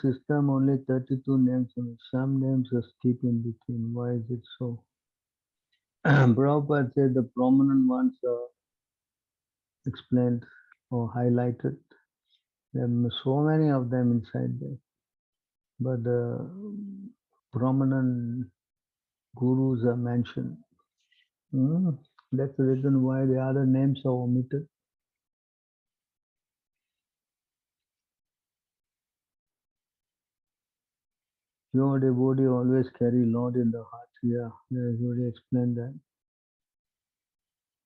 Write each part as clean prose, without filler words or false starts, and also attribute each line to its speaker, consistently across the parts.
Speaker 1: system only 32 names, and some names are skip in between. Why is it so? Prabhupada said the prominent ones are explained or highlighted. There are so many of them inside there. But the prominent gurus are mentioned. That's the reason why the other names are omitted. Pure devotee always carry Lord in the heart. Yeah, I already explained that.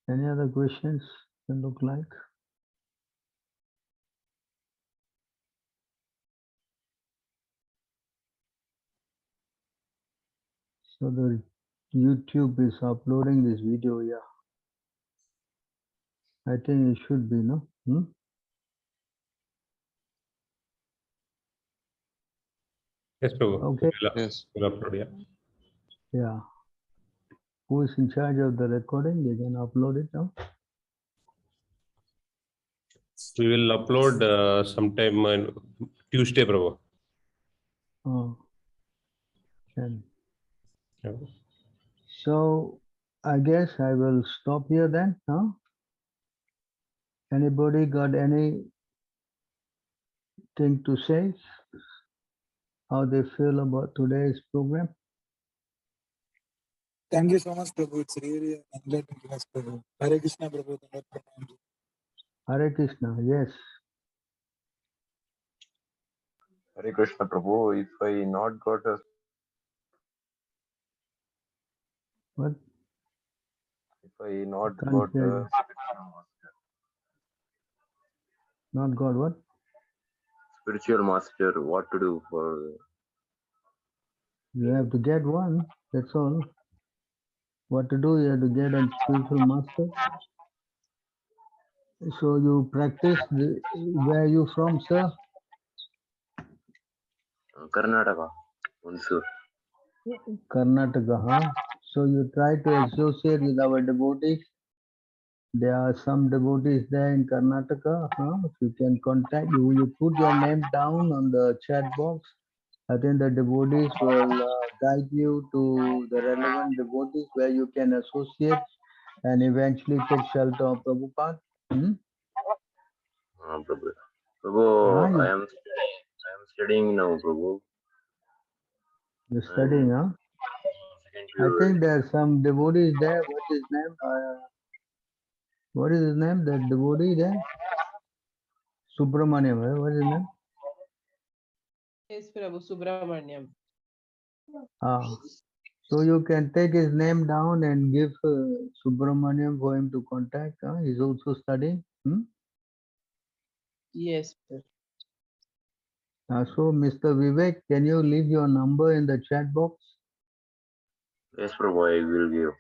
Speaker 1: Any other questions can look like? So the YouTube is uploading this video, yeah. I think it should be, no?
Speaker 2: Yes, Prabhu.
Speaker 1: Okay.
Speaker 3: Yes.
Speaker 2: We'll upload, yeah.
Speaker 1: Yeah. Who is in charge of the recording? They can upload it now.
Speaker 2: We will upload sometime on Tuesday, Prabhu.
Speaker 1: Oh. Can.
Speaker 2: Yeah.
Speaker 1: So I guess I will stop here then, huh? Anybody got anything to say? How they feel about today's program?
Speaker 4: Thank you so much, Prabhu. It's really enlightening to us, Prabhu. Hare Krishna, Prabhu.
Speaker 1: Hare Krishna, yes.
Speaker 5: Hare Krishna, Prabhu. If I not got a
Speaker 1: What?
Speaker 5: If I not
Speaker 1: Can't
Speaker 5: got
Speaker 1: hear
Speaker 5: a
Speaker 1: you. Not got what?
Speaker 5: spiritual master, what to do for?
Speaker 1: You have to get one. That's all. What to do? You have to get a spiritual master. So you practice. Where are you from, sir?
Speaker 5: Karnataka, Mysore.
Speaker 1: Karnataka, huh? So you try to associate with our devotees. There are some devotees there in Karnataka. Huh? If you can contact you put your name down on the chat box. I think the devotees will guide you to the relevant devotees where you can associate and eventually take shelter of Prabhupada.
Speaker 5: Prabhu. Prabhu,
Speaker 1: You,
Speaker 5: I am studying now, Prabhu.
Speaker 1: you're studying, huh? I think there's some devotees there. What is his name? What is his name? That devotee there? Subramaniam. What is his name?
Speaker 6: Yes, Prabhu, Subramaniam.
Speaker 1: So you can take his name down and give Subramaniam for him to contact. He's also studying.
Speaker 6: Yes, sir.
Speaker 1: So Mr. Vivek, can you leave your number in the chat box?
Speaker 5: Yes, Prabhu, I will give.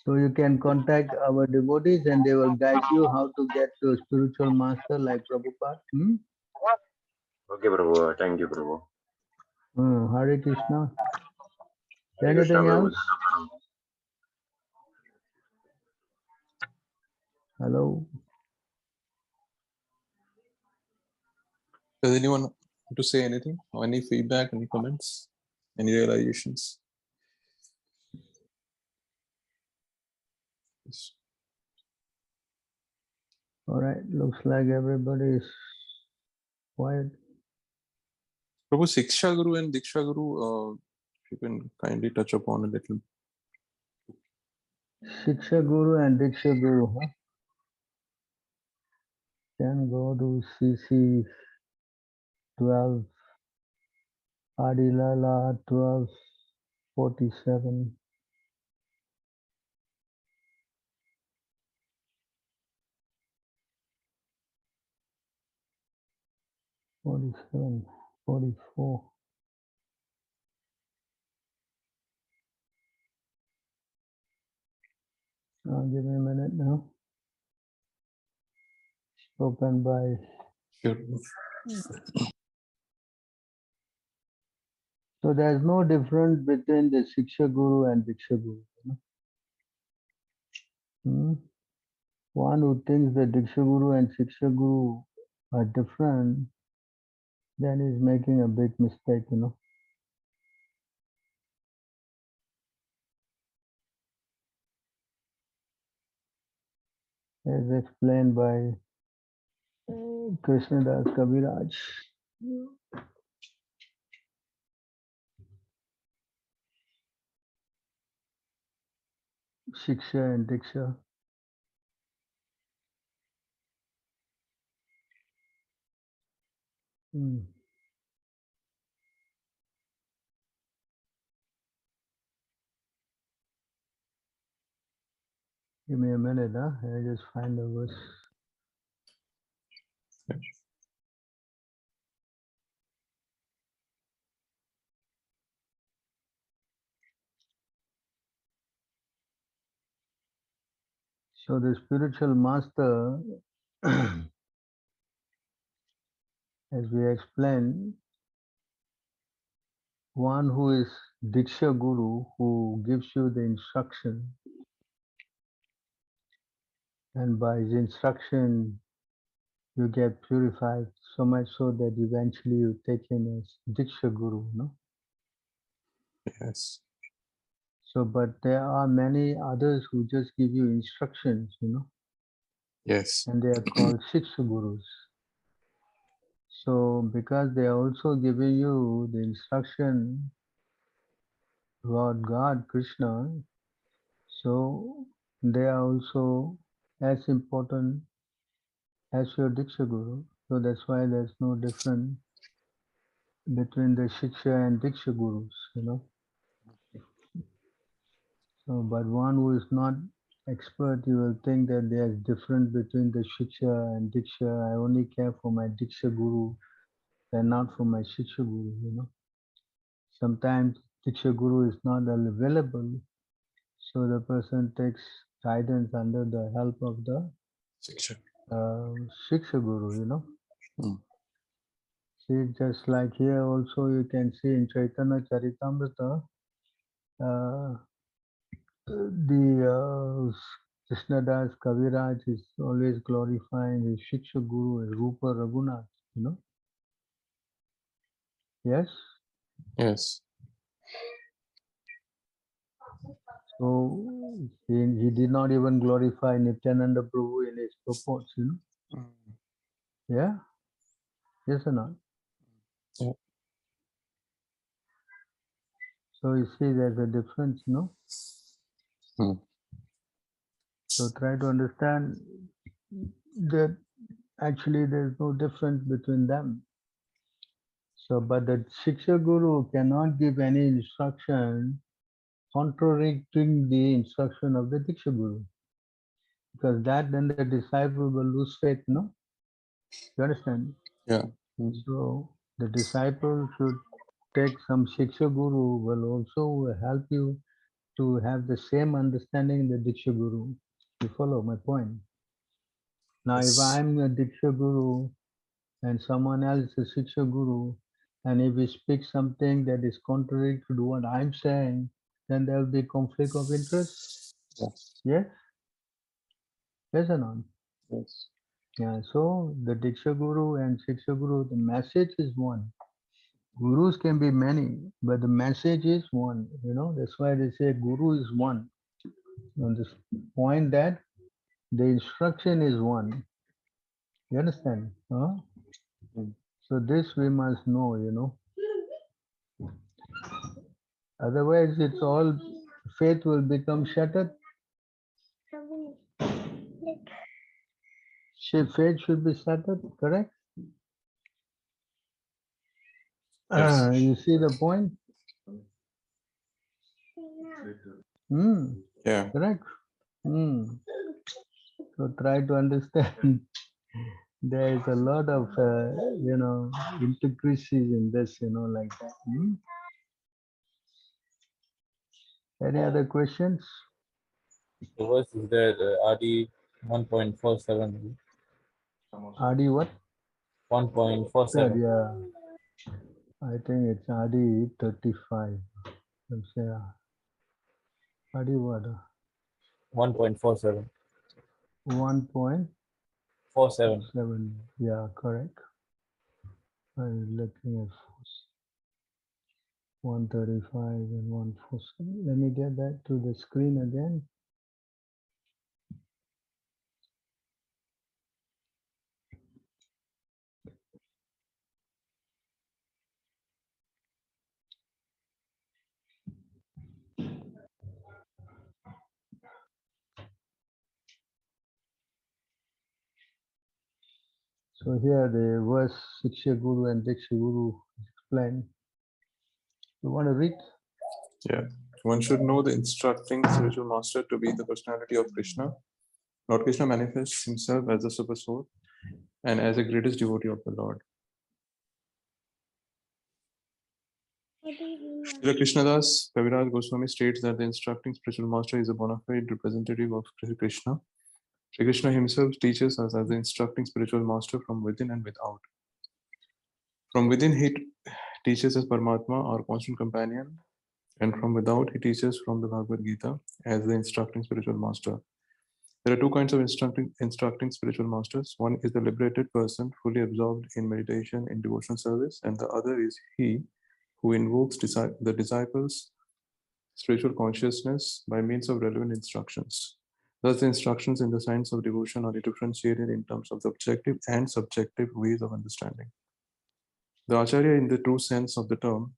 Speaker 1: So you can contact our devotees and they will guide you how to get to a spiritual master like Prabhupada.
Speaker 5: Okay, Prabhu. Thank you, Prabhu.
Speaker 1: Hare Krishna.
Speaker 5: Hare Krishna,
Speaker 1: Anything
Speaker 5: Prabhu.
Speaker 1: else? Hello.
Speaker 3: Does anyone want to say anything or any feedback, any comments, any realizations? Yes.
Speaker 1: All right. Looks like everybody is quiet.
Speaker 3: Prabhu, Siksha Guru and Diksha Guru, if you can kindly touch upon a little.
Speaker 1: Shiksha Guru and Diksha Guru, huh? Can go to CC 12, Adilala 1247. '47, '44. Give me a minute now. Spoken by.
Speaker 3: Sure.
Speaker 1: So there's no difference between the Shiksha Guru and Diksha Guru. one who thinks that Diksha Guru and Shiksha Guru are different, then he's making a big mistake, you know. As explained by Krishnadas Kaviraj. Shiksha and Diksha. Give me a minute, huh? I just find the verse. So the spiritual master, as we explained, one who is Diksha Guru, who gives you the instruction, and by his instruction you get purified so much so that eventually you take him as Diksha Guru, no?
Speaker 3: Yes.
Speaker 1: So, but there are many others who just give you instructions, you know,
Speaker 3: Yes.
Speaker 1: and they are called Shiksha Gurus. So, because they are also giving you the instruction about God, Krishna, so they are also as important as your Diksha Guru. So that's why there's no difference between the Shiksha and Diksha Gurus, you know. So, but one who is not expert, you will think that there's difference between the Shiksha and Diksha. I only care for my Diksha Guru and not for my Shiksha Guru, you know. Sometimes Diksha Guru is not available, so the person takes guidance under the help of the
Speaker 3: Shiksha.
Speaker 1: Shiksha Guru, you know.
Speaker 3: Mm.
Speaker 1: See, just like here also you can see in Chaitanya Charitamrita, the Krishnadas Kaviraj is always glorifying his Shiksha Guru as Rupa Raghunath, you know. Yes?
Speaker 3: Yes.
Speaker 1: So he did not even glorify Nityananda Prabhu in his purports, you know.
Speaker 3: Mm.
Speaker 1: Yeah? Yes or not?
Speaker 3: Yeah.
Speaker 1: So you see there's a difference, you know.
Speaker 3: Mm.
Speaker 1: So try to understand that actually there's no difference between them. So, but the Shiksha Guru cannot give any instruction contradicting the instruction of the Diksha Guru. Because that then the disciple will lose faith, no? You understand?
Speaker 3: Yeah.
Speaker 1: So the disciple should take some Shiksha Guru will also help you to have the same understanding the Diksha Guru. You follow my point? Now if
Speaker 3: Yes.
Speaker 1: I'm a Diksha Guru and someone else is a Shiksha Guru, and if we speak something that is contrary to what I'm saying, then there will be conflict of interest.
Speaker 3: Yes.
Speaker 1: Yes? Yes or not?
Speaker 3: Yes.
Speaker 1: Yeah, so the Diksha Guru and Shiksha Guru, the message is one. Gurus can be many, but the message is one. You know, that's why they say Guru is one. On this point that the instruction is one. You understand? Huh?
Speaker 3: Mm.
Speaker 1: So this we must know, you know. Otherwise, it's all faith will become shattered. Faith should be shattered, correct?
Speaker 3: Yes.
Speaker 1: You see the point?
Speaker 3: Yeah.
Speaker 1: Correct. So try to understand. There is a lot of you know, intricacies in this, you know, like that. Any other questions?
Speaker 7: The verse is there, RD 1.47.
Speaker 1: RD what?
Speaker 7: 1.47.
Speaker 1: Yeah, I think it's RD 35. Let's say RD what?
Speaker 7: 1.47. 47.
Speaker 1: 1.7. Yeah, correct. I'm looking at 135 and 147. Let me get that to the screen again. So here the verse Shiksha Guru and Diksha Guru explain. You want to read?
Speaker 3: Yeah. One should know the instructing spiritual master to be the personality of Krishna. Lord Krishna manifests himself as the super soul and as the greatest devotee of the Lord. Srila Krishnadas Kaviraj Goswami states that the instructing spiritual master is a bona fide representative of Krishna. Shri Krishna himself teaches us as the instructing spiritual master from within and without. From within, he teaches us Paramatma, our constant companion, and from without, he teaches from the Bhagavad Gita as the instructing spiritual master. There are two kinds of instructing spiritual masters. One is the liberated person, fully absorbed in meditation in devotional service, and the other is he who invokes the disciples' spiritual consciousness by means of relevant instructions. Thus, the instructions in the science of devotion are differentiated in terms of the objective and subjective ways of understanding. The Acharya, in the true sense of the term,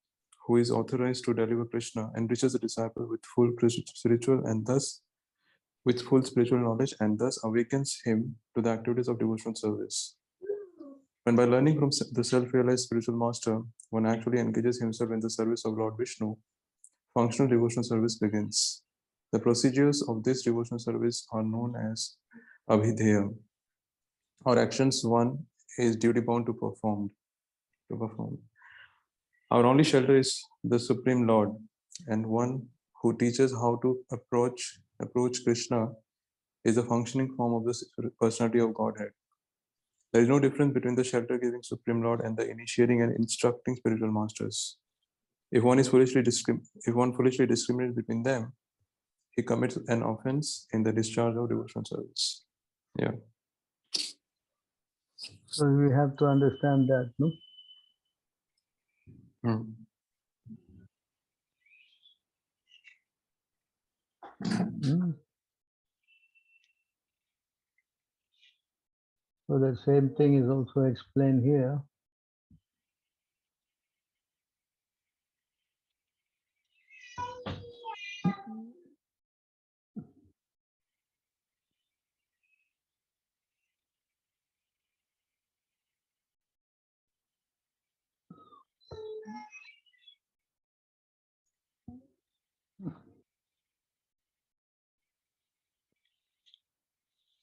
Speaker 3: who is authorized to deliver Krishna, enriches the disciple with full spiritual knowledge and thus awakens him to the activities of devotional service. When by learning from the self-realized spiritual master, one actually engages himself in the service of Lord Vishnu, functional devotional service begins. The procedures of this devotional service are known as abhidheya, or actions one is duty bound to perform. Our only shelter is the Supreme Lord, and one who teaches how to approach Krishna is a functioning form of the personality of Godhead. There is no difference between the shelter-giving Supreme Lord and the initiating and instructing spiritual masters. If one foolishly discriminates between them, he commits an offense in the discharge of devotional service. Yeah.
Speaker 1: So we have to understand that, no? So the same thing is also explained here.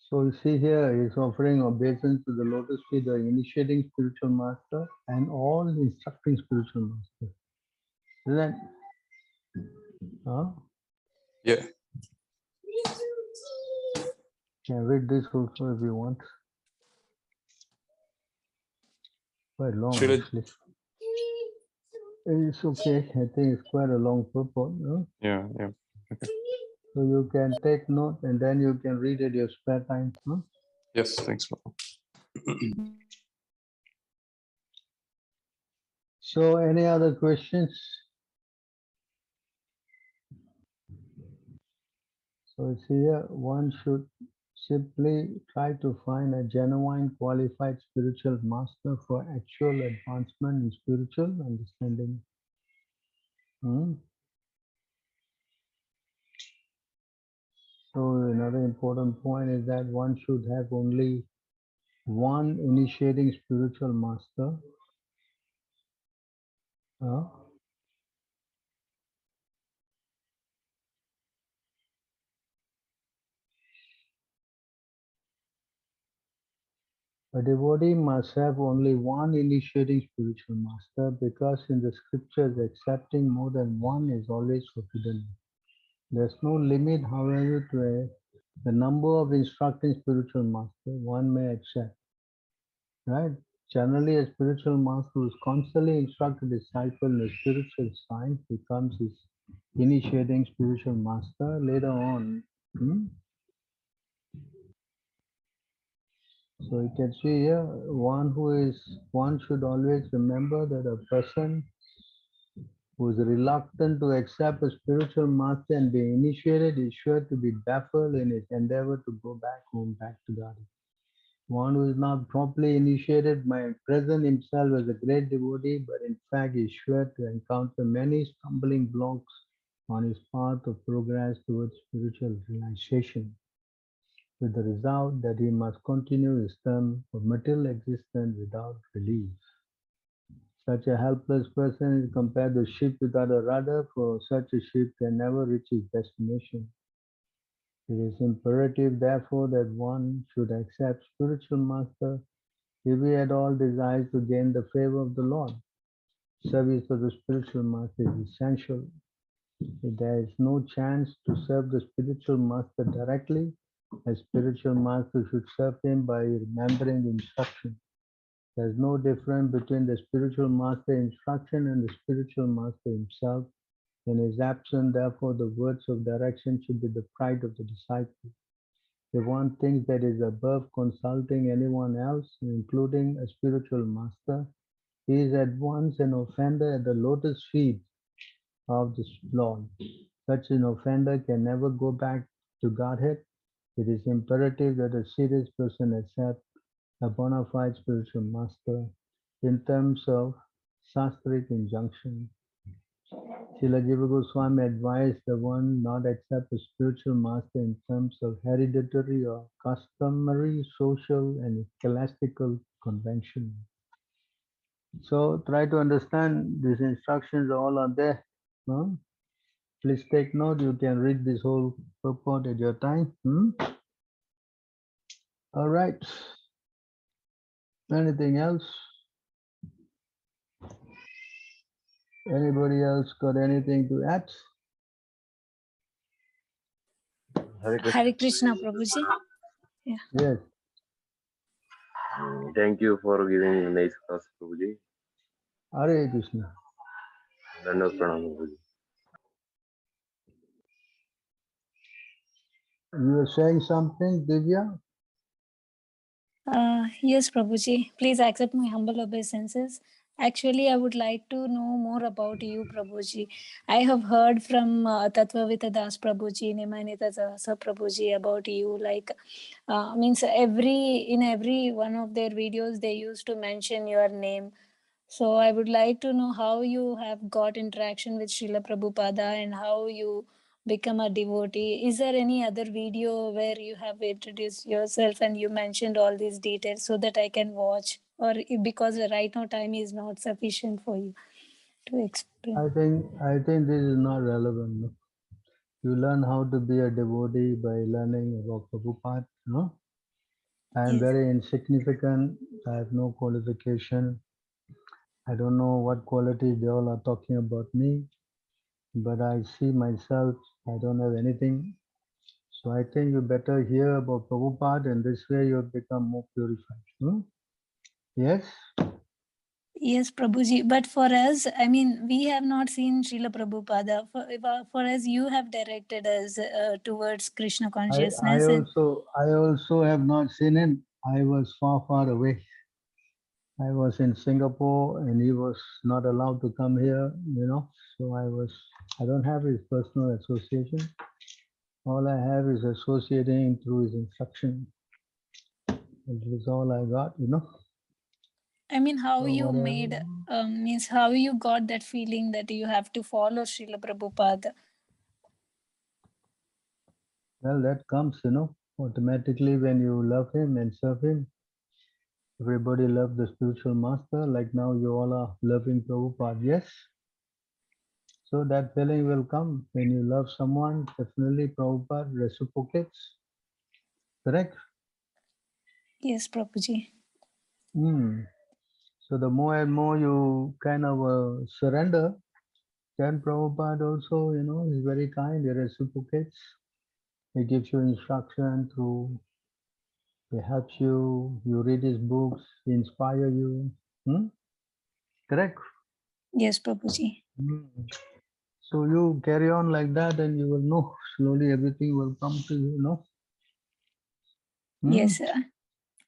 Speaker 1: So you see here is offering obeisance to the lotus feet, the initiating spiritual master and all instructing spiritual master. Isn't that? Huh?
Speaker 3: Yeah.
Speaker 1: Can read this also if you want. Quite long actually. It's okay. I think it's quite a long purport. No?
Speaker 3: Yeah. Okay.
Speaker 1: So you can take note and then you can read at your spare time. Huh?
Speaker 3: Yes, thanks.
Speaker 1: So any other questions? So it's here, one should simply try to find a genuine qualified spiritual master for actual advancement in spiritual understanding. So another important point is that one should have only one initiating spiritual master. A devotee must have only one initiating spiritual master because in the scriptures accepting more than one is always forbidden. There's no limit, however, to the number of instructing spiritual master one may accept. Right? Generally, a spiritual master who is constantly instructing a disciple in the spiritual science becomes his initiating spiritual master later on. So you can see here, one should always remember that a person who is reluctant to accept a spiritual master and be initiated is sure to be baffled in his endeavor to go back home, back to God. One who is not properly initiated might present himself as a great devotee, but in fact is sure to encounter many stumbling blocks on his path of progress towards spiritual realization, with the result that he must continue his term of material existence without relief. Such a helpless person is compared to a ship without a rudder, for such a ship can never reach its destination. It is imperative, therefore, that one should accept spiritual master if he at all desires to gain the favor of the Lord. Service of the spiritual master is essential. If there is no chance to serve the spiritual master directly, a spiritual master should serve him by remembering the instruction. There is no difference between the spiritual master instruction and the spiritual master himself. In his absence, therefore, the words of direction should be the pride of the disciple. If one thinks that is above consulting anyone else, including a spiritual master, he is at once an offender at the lotus feet of the Lord. Such an offender can never go back to Godhead. It is imperative that a serious person accept a bona fide spiritual master in terms of Shastric injunction. Srila Jiva Goswami advised the one not accept a spiritual master in terms of hereditary or customary, social, and ecclesiastical convention. So try to understand these instructions all are there. No? Please take note. You can read this whole purport at your time. All right. Anything else? Anybody else got anything to add?
Speaker 5: Hare Krishna.
Speaker 8: Hare Krishna, Prabhuji.
Speaker 1: Yes.
Speaker 5: Thank you for giving a nice class, Prabhuji.
Speaker 1: Hare Krishna.
Speaker 5: Dandavat pranam, Prabhuji.
Speaker 1: You were saying something, Divya?
Speaker 8: Yes, Prabhuji. Please accept my humble obeisances. Actually, I would like to know more about you, Prabhuji. I have heard from Tattvavita Das Prabhuji, Nimanita Dasa Prabhuji about you. Like, means in every one of their videos, they used to mention your name. So I would like to know how you have got interaction with Srila Prabhupada and how you become a devotee. Is there any other video where you have introduced yourself and you mentioned all these details so that I can watch? Or because right now time is not sufficient for you to explain?
Speaker 1: I think this is not relevant. No? You learn how to be a devotee by learning about Prabhupada. No? I am
Speaker 8: Yes.
Speaker 1: very insignificant. I have no qualification. I don't know what qualities they all are talking about me, but I see myself, I don't have anything. So I think you better hear about Prabhupada, and this way you'll become more purified. Yes?
Speaker 8: Yes, Prabhuji. But for us, I mean, we have not seen Srila Prabhupada. For us, you have directed us towards Krishna consciousness.
Speaker 1: I also have not seen him. I was far away. I was in Singapore and he was not allowed to come here, So I don't have his personal association. All I have is associating through his instruction. It is all I got,
Speaker 8: I mean, how
Speaker 1: So
Speaker 8: you
Speaker 1: whatever.
Speaker 8: made, means how you got that feeling that you have to follow Srila Prabhupada.
Speaker 1: Well, that comes, automatically when you love him and serve him. Everybody loves the spiritual master, like now you all are loving Prabhupada, yes? So that feeling will come when you love someone, definitely Prabhupada reciprocates. Correct?
Speaker 8: Yes, Prabhuji.
Speaker 1: So the more and more you kind of surrender, then Prabhupada also, is very kind, he reciprocates. He gives you instruction through, he helps you, you read his books, he inspire you. Correct?
Speaker 8: Yes, Prabhuji.
Speaker 1: So you carry on like that and you will know, slowly everything will come to you,
Speaker 8: Yes, sir.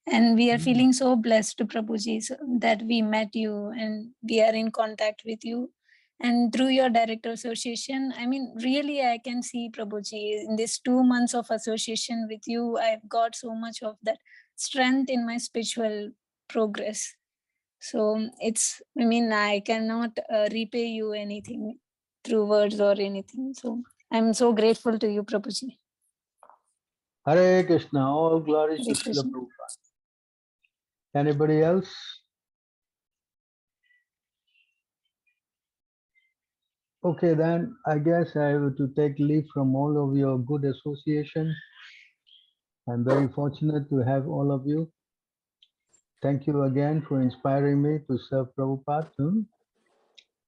Speaker 8: And we are feeling so blessed, Prabhuji, that we met you and we are in contact with you. And through your director association, I mean, really, I can see, Prabhuji, in these 2 months of association with you, I've got so much of that strength in my spiritual progress. So it's, I mean, I cannot repay you anything through words or anything. So I'm so grateful to you, Prabhuji.
Speaker 1: Hare Krishna, all glories to
Speaker 8: Hare
Speaker 1: Srila
Speaker 8: Krishna.
Speaker 1: Prabhupada. Anybody else? Okay, then I guess I have to take leave from all of your good association. I'm very fortunate to have all of you. Thank you again for inspiring me to serve Prabhupada.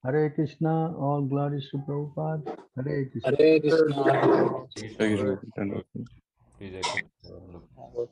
Speaker 1: Hare Krishna, all glories to Prabhupada. Hare Krishna.
Speaker 7: Hare Krishna.
Speaker 3: Thank you.
Speaker 7: Hare Krishna.